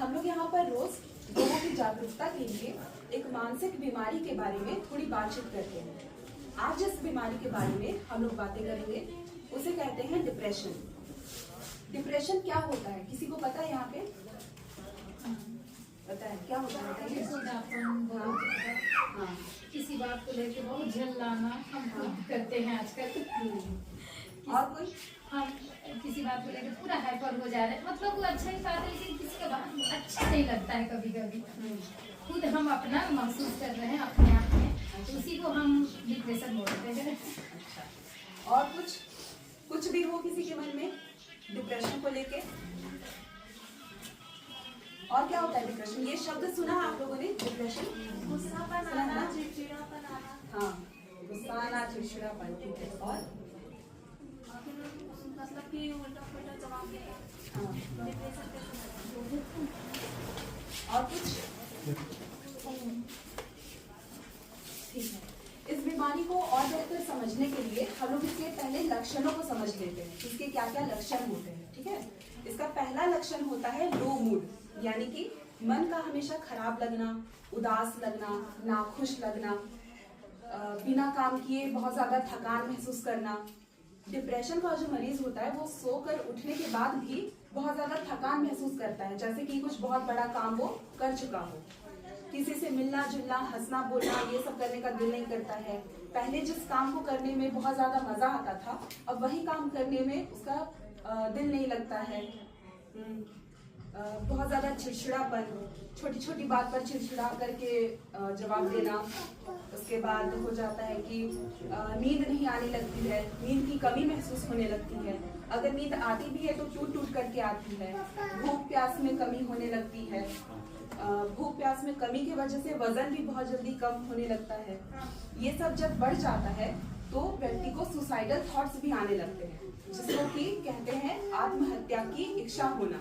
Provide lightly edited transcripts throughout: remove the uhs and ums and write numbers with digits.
हम लोग यहाँ पर रोज लोगों की जागरूकता के लिए एक मानसिक बीमारी के बारे में थोड़ी बातचीत करते हैं। आज जिस बीमारी के बारे में हम लोग बातें करेंगे उसे कहते हैं डिप्रेशन। डिप्रेशन क्या होता है, किसी को पता है यहाँ पे? पता है क्या होता है? हाँ, किसी बात को लेकर बहुत झल्लाना हम करते हैं आजकल। और कोई हम किसी बात को लेकर पूरा हाइपर हो जा रहे हैं, मतलब वो अच्छा ही बात है लेकिन किसी का बात अच्छा नहीं लगता है। कभी कभी खुद हम अपना महसूस कर रहे हैं अपने आप में, तो उसी को हम डिप्रेशन बोलते हैं। अच्छा, और कुछ भी हो किसी के मन में डिप्रेशन को लेके? और क्या होता है डिप्रेशन? ये शब्द सुना है आप लोगों ने? डिप्रेशन गुस्सापन आना, चिड़चिड़ापन आना। हाँ, गुस्सा आना, चिड़चिड़ापन, ठीक है। और मतलब कि उल्टा पुल्टा जवाब देना। हाँ, डिप्रेशन और कुछ? ठीक है। इस बीमारी को और बेहतर समझने के लिए हम लोग इसके पहले लक्षणों को समझ लेते हैं, इसके क्या क्या लक्षण होते हैं। ठीक है, इसका पहला लक्षण होता है लो मूड, यानी कि मन का हमेशा खराब लगना, उदास लगना, नाखुश लगना, बिना काम किए बहुत ज्यादा थकान महसूस करना। डिप्रेशन का जो मरीज होता है वो सोकर उठने के बाद भी बहुत ज्यादा थकान महसूस करता है, जैसे कि कुछ बहुत बड़ा काम वो कर चुका हो। किसी से मिलना जुलना, हंसना बोलना, ये सब करने का दिल नहीं करता है। पहले जिस काम को करने में बहुत ज्यादा मजा आता था, अब वही काम करने में उसका दिल नहीं लगता है। बहुत ज्यादा चिड़चिड़ापन, छोटी छोटी बात पर चिड़चिड़ा करके जवाब देना। उसके बाद हो जाता है कि नींद नहीं आने लगती है, नींद की कमी महसूस होने लगती है। अगर नींद आती भी है तो टूट टूट करके आती है। भूख प्यास में कमी होने लगती है। भूख प्यास में कमी की वजह से वजन भी बहुत जल्दी कम होने लगता है। ये सब जब बढ़ जाता है तो व्यक्ति को सुसाइडल थॉट्स भी आने लगते हैं, जिसको कि कहते हैं आत्महत्या की इच्छा होना।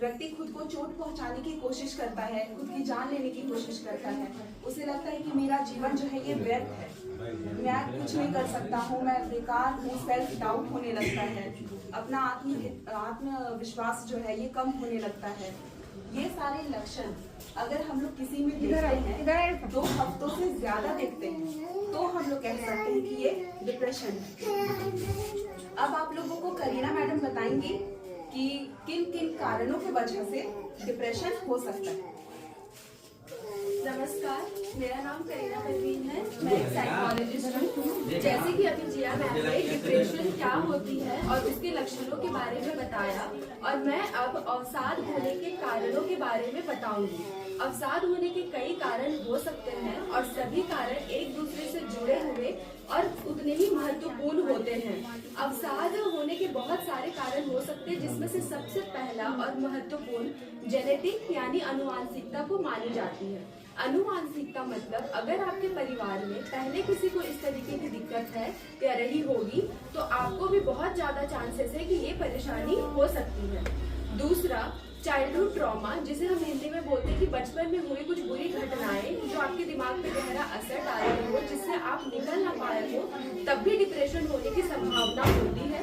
व्यक्ति खुद को चोट पहुंचाने की कोशिश करता है, खुद की जान लेने की कोशिश करता है। उसे लगता है कि मेरा जीवन जो है ये व्यर्थ है, मैं कुछ नहीं कर सकता हूँ, मैं बेकार हूँ। सेल्फ डाउट होने लगता है, अपना आत्मविश्वास जो है ये कम होने लगता है। ये सारे लक्षण अगर हम लोग किसी में देखते हैं, 2 हफ्तों से ज्यादा देखते हैं, तो हम लोग कह सकते हैं कि ये डिप्रेशन है। अब आप लोगों को करीना मैडम बताएंगी कि किन किन कारणों की वजह से डिप्रेशन हो सकता है। नमस्कार, मेरा नाम करीना परवीन है। मैं एक साइकोलॉजिस्ट हूँ। जैसे कि अभी जिया मैम ने डिप्रेशन क्या होती है और उसके लक्षणों के बारे में बताया, और मैं अब अवसाद होने के कारणों के बारे में बताऊंगी। अवसाद होने के कई कारण हो सकते हैं और सभी कारण एक दूसरे से जुड़े हुए और उतने ही महत्वपूर्ण होते हैं। अवसाद होने के बहुत सारे कारण हो सकते हैं, जिसमें से सबसे पहला और महत्वपूर्ण जेनेटिक यानी आनुवंशिकता को मानी जाती है। आनुवंशिकता मतलब अगर आपके परिवार में पहले किसी को इस तरीके की दिक्कत है या रही होगी तो आपको भी बहुत ज्यादा चांसेस है कि ये परेशानी हो सकती है। दूसरा, चाइल्डहुड ट्रॉमा, जिसे हम हिंदी में बोलते हैं कि बचपन में हुई कुछ बुरी घटनाएं जो आपके दिमाग पे गहरा असर डाल रही हो, जिससे आप निकल ना पाए हो, तब भी डिप्रेशन होने की संभावना होती है।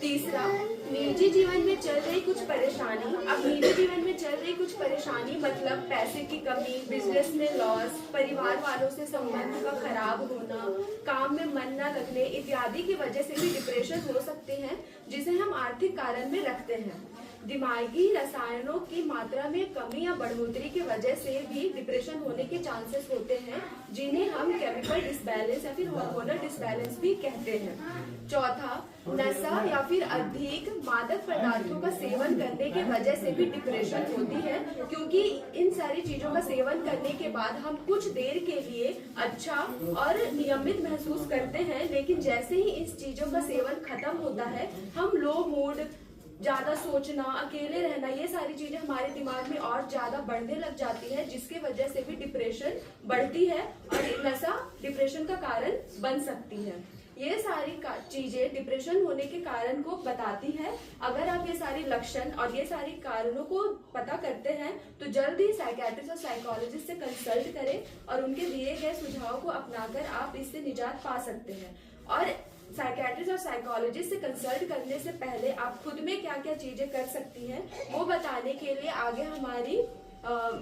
तीसरा, निजी जीवन में चल रही कुछ परेशानी। अब निजी जीवन में चल रही कुछ परेशानी मतलब पैसे की कमी, बिजनेस में लॉस, परिवार वालों से संबंध का खराब होना, काम में मन न लगने इत्यादि की वजह से भी डिप्रेशन हो सकते हैं, जिसे हम आर्थिक कारण में रखते हैं। दिमागी रसायनों की मात्रा में कमी या बढ़ोतरी की वजह से भी डिप्रेशन होने के चांसेस होते हैं, जिन्हें हम केमिकल डिसबैलेंस या फिर हार्मोनल डिसबैलेंस भी कहते हैं। चौथा, नशा या फिर अधिक मादक पदार्थों का सेवन करने की वजह से भी डिप्रेशन होती है, क्योंकि इन सारी चीजों का सेवन करने के बाद हम कुछ देर के लिए अच्छा और नियमित महसूस करते हैं, लेकिन जैसे ही इस चीजों का सेवन खत्म होता है हम लो मूड, ज्यादा सोचना, अकेले रहना, ये सारी चीजें हमारे दिमाग में और ज्यादा बढ़ने लग जाती है, जिसके वजह से भी डिप्रेशन बढ़ती है और नशा डिप्रेशन का कारण बन सकती है। ये सारी चीजें डिप्रेशन होने के कारण को बताती है। अगर आप ये सारी लक्षण और ये सारी कारणों को पता करते हैं तो जल्द ही साइकियाट्रिस्ट और साइकोलॉजिस्ट से कंसल्ट करें और उनके दिए गए सुझाव को अपनाकर आप इससे निजात पा सकते हैं। और साइकेट्रिस्ट और साइकोलॉजिस्ट से कंसल्ट करने से पहले आप खुद में क्या क्या चीजें कर सकती हैं वो बताने के लिए आगे हमारी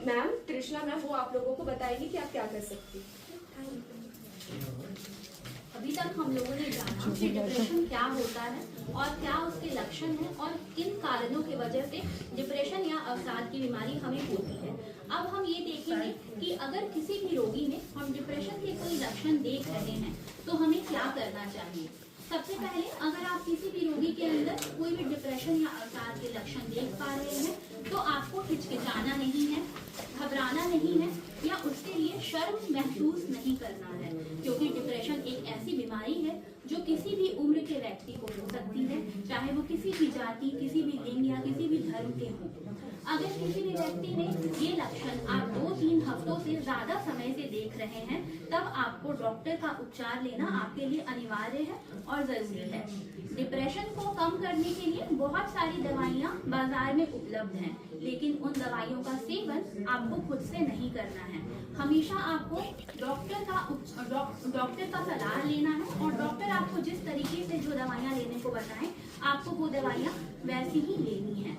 मैम तृष्णा मैम वो आप लोगों को बताएंगी कि आप क्या कर सकती हैं। अभी तक हम लोगों ने जाना कि डिप्रेशन क्या होता है और क्या उसके लक्षण हैं और किन कारणों की वजह से डिप्रेशन या अवसाद की बीमारी हमें होती है। अब हम ये देखेंगे कि अगर किसी भी रोगी में हम डिप्रेशन के कोई लक्षण देख रहे हैं तो हमें क्या करना चाहिए। सबसे पहले अगर आप किसी भी रोगी के अंदर कोई भी डिप्रेशन या अवसाद के लक्षण देख पा रहे हैं तो आपको हिचकिचाना नहीं है, घबराना नहीं है या उसके लिए शर्म महसूस नहीं करना है, क्योंकि डिप्रेशन एक ऐसी बीमारी है जो किसी भी उम्र के व्यक्ति को हो सकती है, चाहे वो किसी भी जाति, किसी भी लिंग या किसी भी धर्म के हों। अगर किसी भी व्यक्ति में ये लक्षण आप 2-3 हफ्तों से ज्यादा समय से देख रहे हैं तब आपको डॉक्टर का उपचार लेना आपके लिए अनिवार्य है और जरूरी है। डिप्रेशन को कम करने के लिए बहुत सारी दवाइयाँ बाजार में उपलब्ध हैं, लेकिन उन दवाइयों का सेवन आपको खुद से नहीं करना है। हमेशा आपको डॉक्टर का सलाह लेना है और डॉक्टर आपको जिस तरीके से जो दवाइयाँ लेने को बताएं आपको वो दवाइयाँ वैसी ही लेनी है।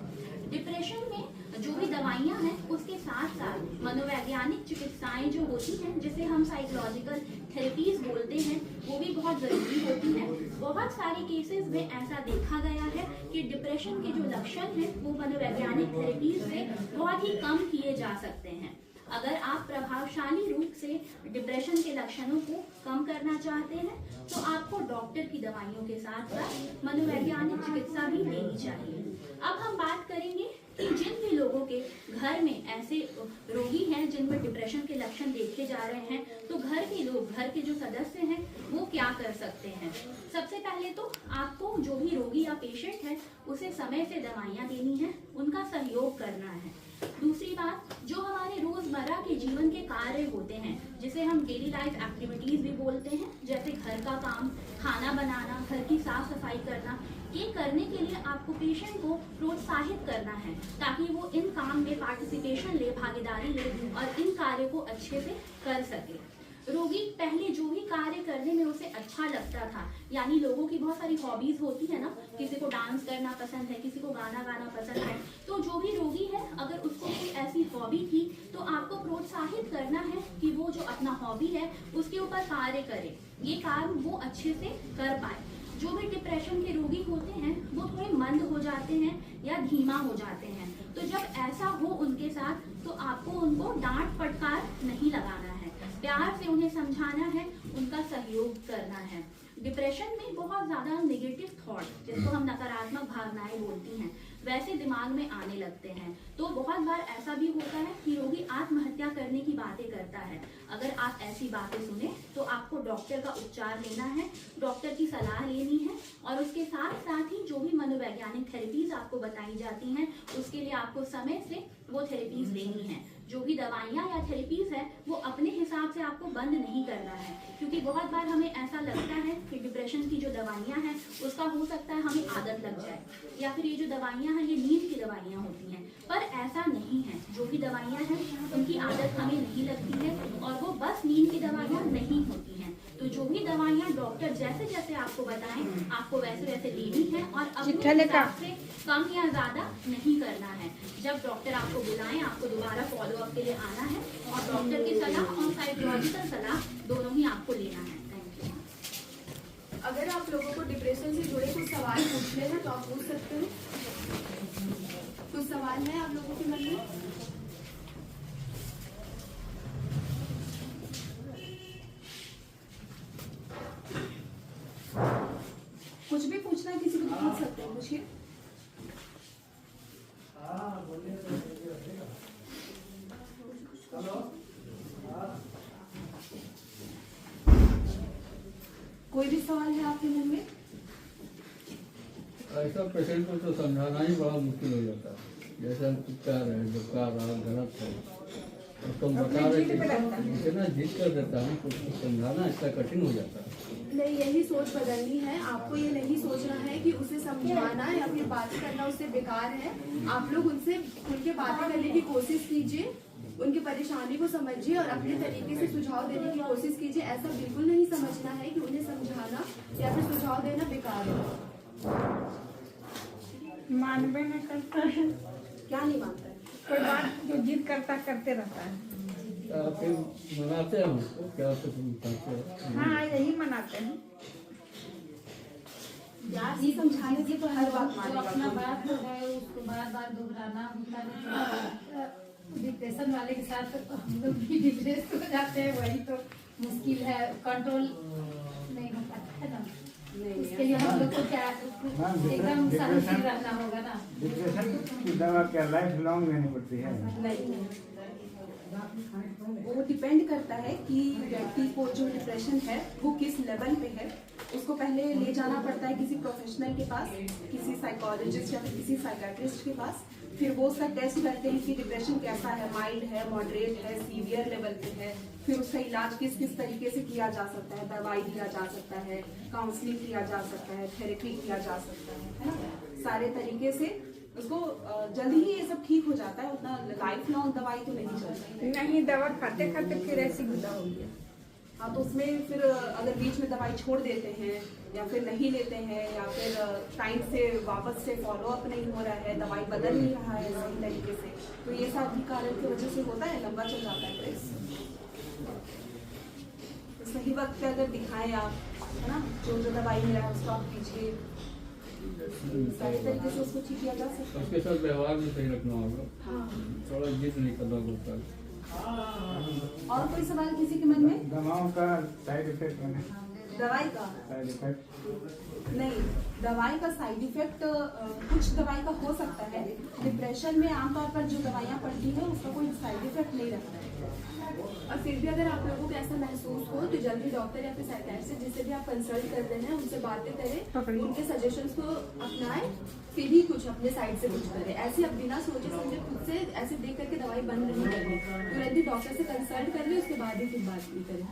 डिप्रेशन में जो भी दवाइयाँ हैं उसके साथ साथ मनोवैज्ञानिक चिकित्साएं जो होती हैं जिसे हम साइकोलॉजिकल थेरेपीज बोलते हैं वो भी बहुत जरूरी होती हैं। बहुत सारे केसेस में ऐसा देखा गया है कि डिप्रेशन के जो लक्षण हैं वो मनोवैज्ञानिक थेरेपीज से बहुत ही कम किए जा सकते हैं। अगर आप प्रभावशाली रूप से डिप्रेशन के लक्षणों को कम करना चाहते हैं तो आपको डॉक्टर की दवाइयों के साथ साथ मनोवैज्ञानिक चिकित्सा भी लेनी चाहिए। अब हम बात करेंगे कि जिन भी लोगों के घर में ऐसे रोगी हैं जिनमें डिप्रेशन के लक्षण देखे जा रहे हैं तो घर के लोग, घर के जो सदस्य हैं वो क्या कर सकते हैं। सबसे पहले तो आपको जो भी रोगी या पेशेंट है उसे समय से दवाइयाँ देनी है, उनका सहयोग करना है। दूसरी बात, जो हमारे रोजमर्रा के जीवन के कार्य होते हैं जिसे हम डेली लाइफ एक्टिविटीज भी बोलते हैं, जैसे घर का काम, खाना बनाना, घर की साफ सफाई करना, ये करने के लिए आपको पेशेंट को प्रोत्साहित करना है ताकि वो इन काम में पार्टिसिपेशन ले, भागीदारी ले और इन कार्य को अच्छे से कर सके। रोगी पहले जो भी कार्य करने में उसे अच्छा लगता था, यानी लोगों की बहुत सारी हॉबीज होती है ना, किसी को डांस करना पसंद है, किसी को गाना गाना पसंद है, तो जो भी रोगी है अगर उसको कोई ऐसी हॉबी थी तो आपको प्रोत्साहित करना है कि वो जो अपना हॉबी है उसके ऊपर कार्य करे, ये काम वो अच्छे से कर पाए। जो भी डिप्रेशन के रोगी होते हैं वो थोड़े मंद हो जाते हैं या धीमा हो जाते हैं, तो जब ऐसा हो उनके साथ तो आपको उनको डांट फटकार नहीं लगाना है, प्यार से उन्हें समझाना है, उनका सहयोग करना है। डिप्रेशन में बहुत ज्यादा नेगेटिव थॉट, जिसको हम नकारात्मक भावनाएं बोलती हैं, वैसे दिमाग में आने लगते हैं। तो बहुत बार ऐसा भी होता है कि रोगी आत्महत्या करने की बातें करता है। अगर आप ऐसी बातें सुने तो आपको डॉक्टर का उपचार लेना है, डॉक्टर की सलाह लेनी है और उसके साथ साथ ही जो भी मनोवैज्ञानिक थेरेपीज आपको बताई जाती हैं उसके लिए आपको समय से वो थेरेपीज लेनी है। जो भी दवाइयाँ या थेरेपीज है वो अपने हिसाब से आपको बंद नहीं करना है, क्योंकि बहुत बार हमें ऐसा लगता है कि डिप्रेशन की जो दवाइयाँ हैं उसका हो सकता है हमें आदत लग जाए, या फिर ये जो दवाइयाँ हैं ये नींद की दवाइयाँ होती हैं, पर ऐसा नहीं है। जो भी दवाइयाँ हैं उनकी आदत हमें नहीं लगती है और वो बस नींद की दवाइयाँ नहीं होती हैं। तो जो भी दवाइयाँ डॉक्टर जैसे जैसे आपको बताएं आपको वैसे वैसे लेनी है और अपने हिसाब से कम या ज्यादा नहीं करना है। जब डॉक्टर आपको बुलाएं आपको दोबारा फॉलो अप के लिए आना है और डॉक्टर की सलाह और साइकोलॉजिकल सलाह दोनों ही आपको लेना है। Thank you. अगर आप लोगों को डिप्रेशन से जुड़े कुछ सवाल पूछने हैं तो आप पूछ सकते हैं। कुछ सवाल है आप लोगों के मन में? कुछ भी पूछना है किसी को तो पूछ सकते हैं, पूछिए। कोई भी सवाल है आपके मन में? ऐसा पेशेंट को तो समझाना ही बड़ा मुश्किल हो जाता है। जैसे हम कुछ कह रहे हैं, जो कह रहा गलत है, उसको हम बता रहे थे, इतना जिद कर देता है, कुछ समझाना इसका कठिन हो जाता है। नहीं, यही सोच बदलनी है। आपको ये नहीं सोचना है कि उसे समझाना या फिर बात करना उससे बेकार है। आप लोग उनसे खुल के बातें करने की कोशिश कीजिए, उनकी परेशानी को समझिए और अपने तरीके से सुझाव देने की कोशिश कीजिए। ऐसा बिल्कुल नहीं समझना है कि उन्हें समझाना या फिर सुझाव देना बेकार है? मानवे नहीं करता है, क्या नहीं मानता है? कोई बात जो जिद करता करते रहता है। फिर मनाते हैं उसको, क्या से समझाते हैं। हाँ यही मनाते हैं। प्यार से समझाने से तो हर बात जो मानेगा अपना कोई। बात है उसको बार बार दोहराना होता नहीं। डिप्रेशन वाले के साथ तो हम लोग भी डिप्रेस हो जाते हैं, वही तो मुश्किल है, कंट्रोल नहीं हो पाता है ना। उसके लिए हम लोग को क्या एकदम सहनशील रहना होगा ना। डिप्रेशन की दवा क्या लाइफ लॉन्ग लेनी पड़ती है? नहीं, वो डिपेंड करता है कि व्यक्ति को जो डिप्रेशन है वो किस लेवल पे है। उसको पहले ले जाना पड़ता है किसी प्रोफेशनल के पास, किसी साइकोलॉजिस्ट या फिर किसी साइकाट्रिस्ट के पास। फिर वो उसका टेस्ट करते हैं कि डिप्रेशन कैसा है, माइल्ड है, मॉडरेट है, सीवियर लेवल पे है। फिर उसका इलाज किस किस तरीके से किया जा सकता है, दवाई दिया जा सकता है, काउंसलिंग किया जा सकता है, थेरेपी किया जा सकता है ना। सारे तरीके से उसको जल्दी ही ये सब ठीक हो जाता है। उतना लाइफ लॉन्ग दवाई तो नहीं चलती। नहीं दवा खाते खाते फिर ऐसी गुदा हो गया। हाँ, तो उसमें फिर अगर बीच में दवाई छोड़ देते हैं या फिर नहीं लेते हैं या फिर टाइम से वापस से फॉलो अप नहीं हो रहा है, दवाई बदल नहीं रहा है सही तरीके से, तो ये सब भी कारण की वजह से होता है, लंबा चल जाता है प्रेस। तो सही वक्त पे अगर दिखाएं आप, है ना, जो जो दवाई मिला है उसको आप कीजिए, सारे तरीके से उसको ठीक किया जा सकता है। उसके साथ व्यवहार भी सही रखना होगा, हाँ। थोड़ा जिद नहीं करना होता। और कोई सवाल किसी के मन में? दवाओं का साइड इफेक्ट है? दवाई का साइड इफेक्ट नहीं, दवाई का साइड इफेक्ट कुछ दवाई का हो सकता है। डिप्रेशन में आमतौर पर जो दवाइयाँ पड़ती है उसका कोई साइड इफेक्ट नहीं रहता है। और फिर भी अगर आप लोगों को ऐसा महसूस हो तो जल्दी डॉक्टर या फिर साइकियाट्रिस्ट जिससे भी आप कंसल्ट कर रहे हैं उनसे बातें करें, उनके सजेशंस को अपनाएं, फिर ही कुछ अपने साइड से कुछ करें। ऐसे अब बिना सोचे समझे खुद से ऐसे देख करके दवाई बंद नहीं करनी, तुरंत ही डॉक्टर से कंसल्ट कर ले, उसके बाद ही फिर बात भी करें।